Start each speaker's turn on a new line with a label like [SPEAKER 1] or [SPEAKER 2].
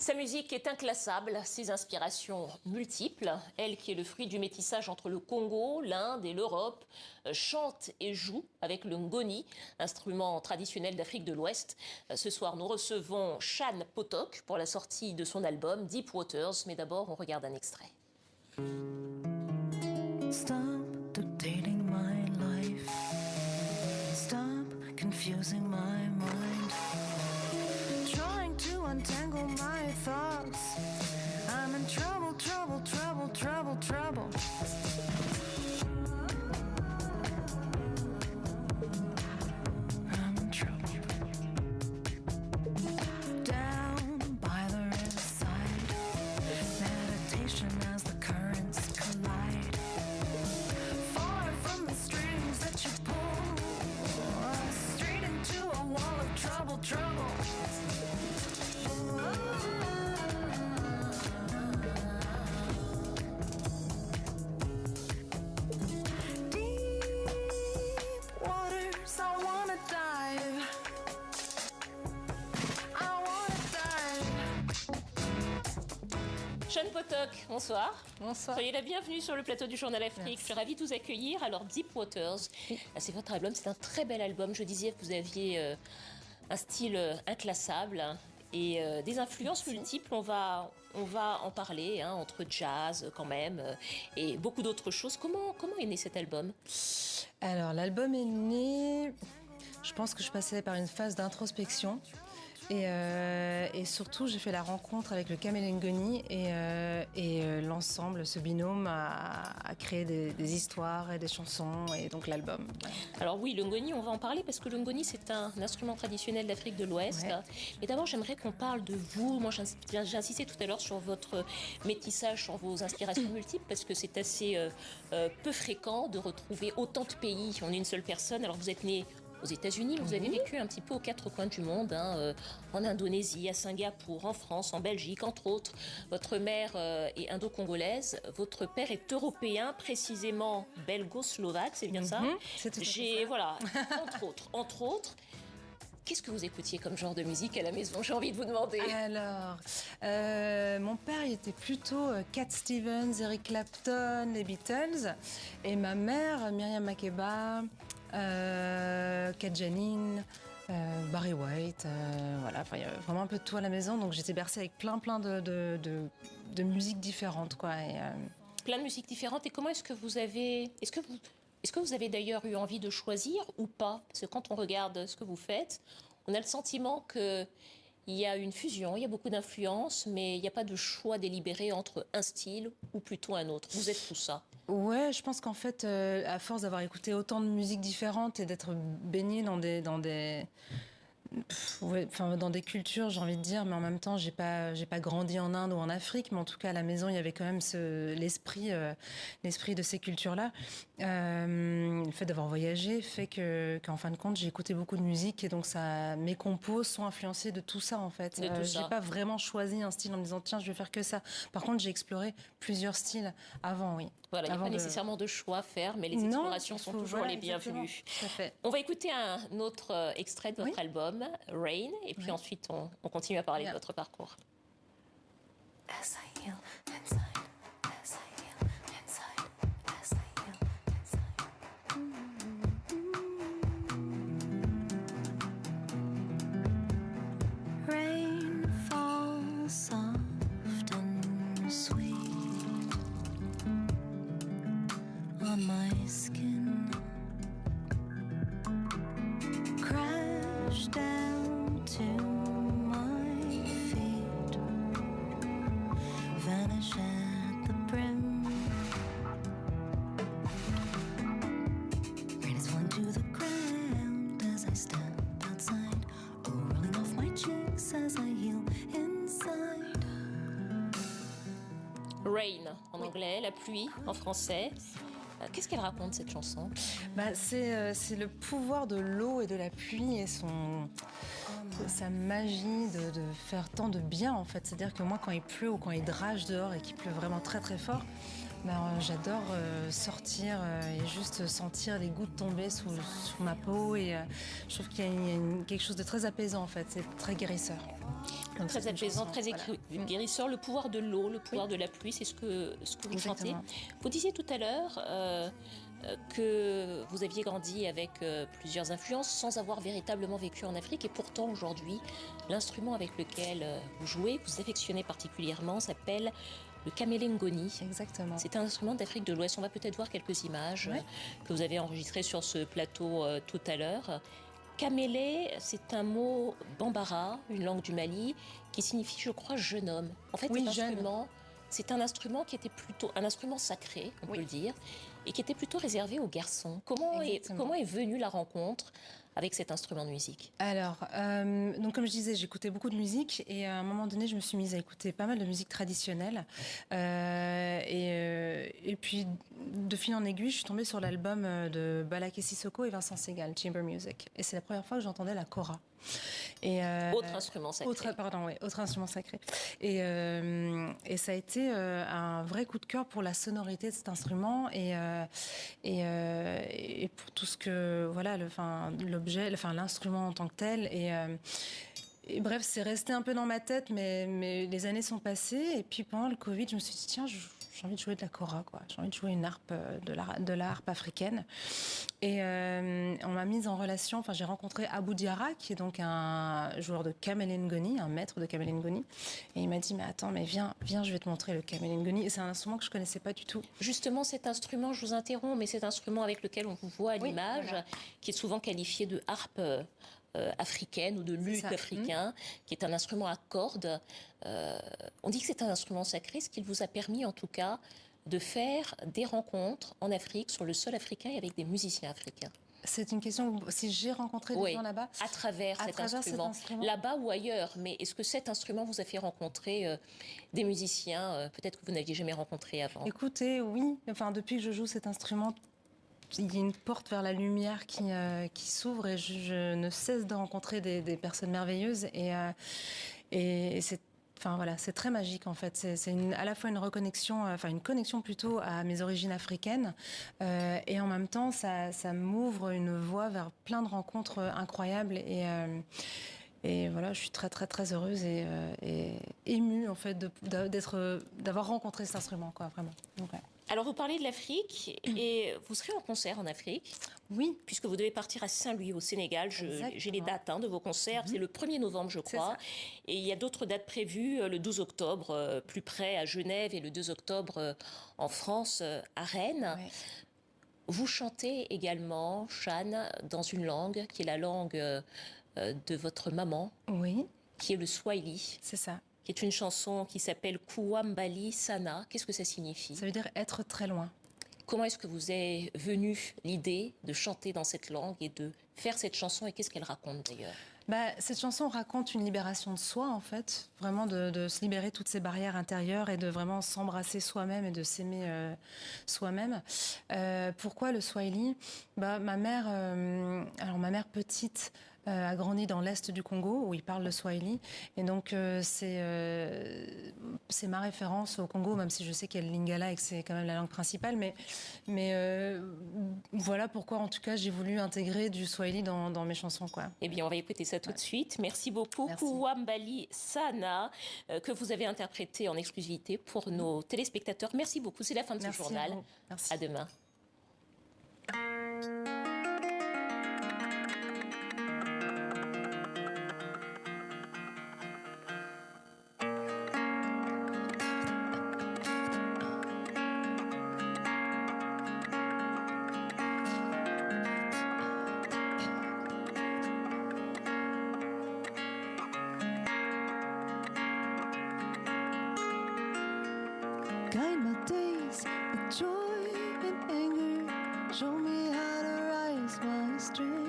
[SPEAKER 1] Sa musique est inclassable, ses inspirations multiples. Elle, qui est le fruit du métissage entre le Congo, l'Inde et l'Europe, chante et joue avec le ngoni, instrument traditionnel d'Afrique de l'Ouest. Ce soir, nous recevons Chan Potok pour la sortie de son album Deep Waters. Mais d'abord, on regarde un extrait.
[SPEAKER 2] Stop dictating my life. Stop confusing my mind. Trying to untangle my thoughts. I'm in trouble, trouble, trouble, trouble, trouble. I'm in trouble. Down by the riverside. Meditation as the currents collide. Far from the strings that you pull. Straight into a wall of trouble, trouble.
[SPEAKER 1] Chan Potok, bonsoir.
[SPEAKER 3] Bonsoir.
[SPEAKER 1] Soyez la bienvenue sur le plateau du Journal Afrique. Je suis ravie de vous accueillir. Alors, Deep Waters, c'est votre album, c'est un très bel album. Je disais que vous aviez un style inclassable et des influences multiples. On va en parler, entre jazz quand même et beaucoup d'autres choses. Comment est né cet album?
[SPEAKER 3] Alors, l'album est né... Je pense que je passais par une phase d'introspection. Et surtout, j'ai fait la rencontre avec le Cameléon Ngoni et l'ensemble, ce binôme a créé des histoires et des chansons et donc l'album.
[SPEAKER 1] Alors oui, le Ngoni, on va en parler parce que le Ngoni, c'est un instrument traditionnel d'Afrique de l'Ouest. Ouais. Mais d'abord, j'aimerais qu'on parle de vous. Moi, j'ai insisté tout à l'heure sur votre métissage, sur vos inspirations multiples parce que c'est assez peu fréquent de retrouver autant de pays en une seule personne. Alors vous êtes né aux États-Unis, vous avez vécu un petit peu aux quatre coins du monde, en Indonésie, à Singapour, en France, en Belgique, entre autres. Votre mère est indo-congolaise, votre père est européen, précisément belgo-slovaque, c'est bien ça?
[SPEAKER 3] C'est tout à fait ça.
[SPEAKER 1] Voilà, entre autres. Qu'est-ce que vous écoutiez comme genre de musique à la maison? J'ai envie de vous demander.
[SPEAKER 3] Alors, mon père, il était plutôt Cat Stevens, Eric Clapton, les Beatles. Et ma mère, Myriam Makeba, Kat Janine, Barry White, voilà, il y avait vraiment un peu de tout à la maison, donc j'étais bercée avec plein de musiques différentes, quoi.
[SPEAKER 1] Plein de musiques différentes. Et comment est-ce que vous avez d'ailleurs eu envie de choisir ou pas? Parce que quand on regarde ce que vous faites, on a le sentiment que il y a une fusion, il y a beaucoup d'influences, mais il n'y a pas de choix délibéré entre un style ou plutôt un autre. Vous êtes tout ça.
[SPEAKER 3] Ouais, je pense qu'en fait, à force d'avoir écouté autant de musiques différentes et d'être baignée dans des cultures, j'ai envie de dire, mais en même temps, j'ai pas grandi en Inde ou en Afrique, mais en tout cas, à la maison, il y avait quand même l'esprit de ces cultures-là. Le fait d'avoir voyagé fait qu'en fin de compte, j'ai écouté beaucoup de musique et donc mes compos sont influencés de tout ça, en fait. J'ai pas vraiment choisi un style en me disant, tiens, je vais faire que ça. Par contre, j'ai exploré plusieurs styles avant, oui.
[SPEAKER 1] Voilà, il n'y a pas nécessairement de choix à faire, mais les explorations sont toujours les bienvenues.
[SPEAKER 3] Tout à fait.
[SPEAKER 1] On va écouter un autre extrait de votre album, Rain, et puis ensuite on continue à parler de votre parcours.
[SPEAKER 2] As I heal inside, as I heal inside, as I heal inside. Rain falls soft and sweet on my skin. Crash down to my feet, vanish at the brim. Rain is falling to the ground as I step outside, rolling off my cheeks as I heal inside.
[SPEAKER 1] Rain en anglais, la pluie en français. Qu'est-ce qu'elle raconte, cette chanson?
[SPEAKER 3] C'est le pouvoir de l'eau et de la pluie et sa magie de faire tant de bien, en fait. C'est-à-dire que moi, quand il pleut ou quand il drage dehors et qu'il pleut vraiment très très fort, j'adore sortir et juste sentir les gouttes tomber sous ma peau. Et je trouve qu'il y a quelque chose de très apaisant, en fait. C'est très guérisseur. Donc,
[SPEAKER 1] Très
[SPEAKER 3] c'est une
[SPEAKER 1] apaisant,
[SPEAKER 3] chanson,
[SPEAKER 1] très
[SPEAKER 3] voilà.
[SPEAKER 1] guérisseur. Le pouvoir de l'eau, le pouvoir de la pluie, c'est ce que vous chantez.
[SPEAKER 3] Exactement.
[SPEAKER 1] Vous disiez tout à l'heure que vous aviez grandi avec plusieurs influences sans avoir véritablement vécu en Afrique. Et pourtant, aujourd'hui, l'instrument avec lequel vous jouez, que vous affectionnez particulièrement, s'appelle le kamélengoni.
[SPEAKER 3] Exactement.
[SPEAKER 1] C'est un instrument d'Afrique de l'Ouest. On va peut-être voir quelques images
[SPEAKER 3] Ouais.
[SPEAKER 1] que vous avez enregistrées sur ce plateau tout à l'heure. Kamélé, c'est un mot bambara, une langue du Mali, qui signifie, je crois, jeune homme. En fait,
[SPEAKER 3] Oui,
[SPEAKER 1] cet
[SPEAKER 3] jeune.
[SPEAKER 1] instrument, c'est un instrument qui était plutôt un instrument sacré, on
[SPEAKER 3] Oui.
[SPEAKER 1] peut le dire, et qui était plutôt réservé aux garçons. Comment
[SPEAKER 3] Exactement.
[SPEAKER 1] est venue la rencontre avec cet instrument de musique?
[SPEAKER 3] Alors, donc comme je disais, j'écoutais beaucoup de musique et à un moment donné, je me suis mise à écouter pas mal de musique traditionnelle. Et puis, de fil en aiguille, je suis tombée sur l'album de Balaké Sissoko et Vincent Segal, Chamber Music. Et c'est la première fois que j'entendais la kora. Et,
[SPEAKER 1] Autre instrument sacré.
[SPEAKER 3] autre instrument sacré. Et ça a été un vrai coup de cœur pour la sonorité de cet instrument et pour tout ce que voilà, l'objet, l'instrument en tant que tel. Et bref, c'est resté un peu dans ma tête, mais les années sont passées. Et puis pendant le Covid, je me suis dit tiens, j'ai envie de jouer de la kora, quoi. J'ai envie de jouer une harpe, de la harpe africaine. Et on m'a mise en relation. Enfin, j'ai rencontré Abou Diarra, qui est donc un joueur de kamélengoni, un maître de kamélengoni. Et il m'a dit mais attends, mais viens, je vais te montrer le kamélengoni. Et c'est un instrument que je connaissais pas du tout.
[SPEAKER 1] Justement, cet instrument, je vous interromps, mais cet instrument avec lequel on vous voit à
[SPEAKER 3] Oui,
[SPEAKER 1] l'image,
[SPEAKER 3] voilà.
[SPEAKER 1] qui est souvent qualifié de harpe africaine ou de luth
[SPEAKER 3] ça.
[SPEAKER 1] africain, qui est un instrument à cordes. On dit que c'est un instrument sacré, ce qu'il vous a permis en tout cas de faire des rencontres en Afrique, sur le sol africain et avec des musiciens africains.
[SPEAKER 3] C'est une question, si j'ai rencontré des
[SPEAKER 1] Oui,
[SPEAKER 3] gens là-bas.
[SPEAKER 1] à travers cet instrument, là-bas ou ailleurs. Mais est-ce que cet instrument vous a fait rencontrer des musiciens, peut-être que vous n'aviez jamais rencontré avant?
[SPEAKER 3] Écoutez, oui. Enfin, depuis que je joue cet instrument, il y a une porte vers la lumière qui s'ouvre et je ne cesse de rencontrer des personnes merveilleuses et c'est enfin voilà, c'est très magique en fait. C'est à la fois une reconnexion, enfin une connexion plutôt à mes origines africaines et en même temps ça m'ouvre une voie vers plein de rencontres incroyables et voilà, je suis très très très heureuse et émue en fait d'avoir rencontré cet instrument quoi, vraiment. Donc, ouais.
[SPEAKER 1] Alors, vous parlez de l'Afrique et vous serez en concert en Afrique.
[SPEAKER 3] Oui.
[SPEAKER 1] Puisque vous devez partir à Saint-Louis, au Sénégal. J'ai les dates de vos concerts. C'est le 1er novembre, je crois. Et il y a d'autres dates prévues, le 12 octobre, plus près à Genève, et le 2 octobre en France, à Rennes. Ouais. Vous chantez également, Chane, dans une langue qui est la langue de votre maman.
[SPEAKER 3] Oui.
[SPEAKER 1] Qui est le Swahili.
[SPEAKER 3] C'est ça.
[SPEAKER 1] Qui est une chanson qui s'appelle Kuambali Sana. Qu'est-ce que ça signifie?
[SPEAKER 3] Ça veut dire être très loin.
[SPEAKER 1] Comment est-ce que vous est venue l'idée de chanter dans cette langue et de faire cette chanson et qu'est-ce qu'elle raconte d'ailleurs?
[SPEAKER 3] Cette chanson raconte une libération de soi en fait, vraiment de se libérer de toutes ces barrières intérieures et de vraiment s'embrasser soi-même et de s'aimer soi-même. Pourquoi le Swahili? Ma mère petite a grandi dans l'est du Congo où ils parlent le Swahili et donc c'est ma référence au Congo, même si je sais qu'il y a le Lingala et que c'est quand même la langue principale, mais voilà pourquoi en tout cas j'ai voulu intégrer du Swahili dans mes chansons quoi.
[SPEAKER 1] Eh bien on va écouter ça tout de suite. Merci beaucoup. Kuambali Sana que vous avez interprété en exclusivité pour nos téléspectateurs. Merci beaucoup. C'est la fin de ce journal.
[SPEAKER 3] Merci.
[SPEAKER 1] À demain.
[SPEAKER 2] Guide my days with joy and anger. Show me how to rise my strength.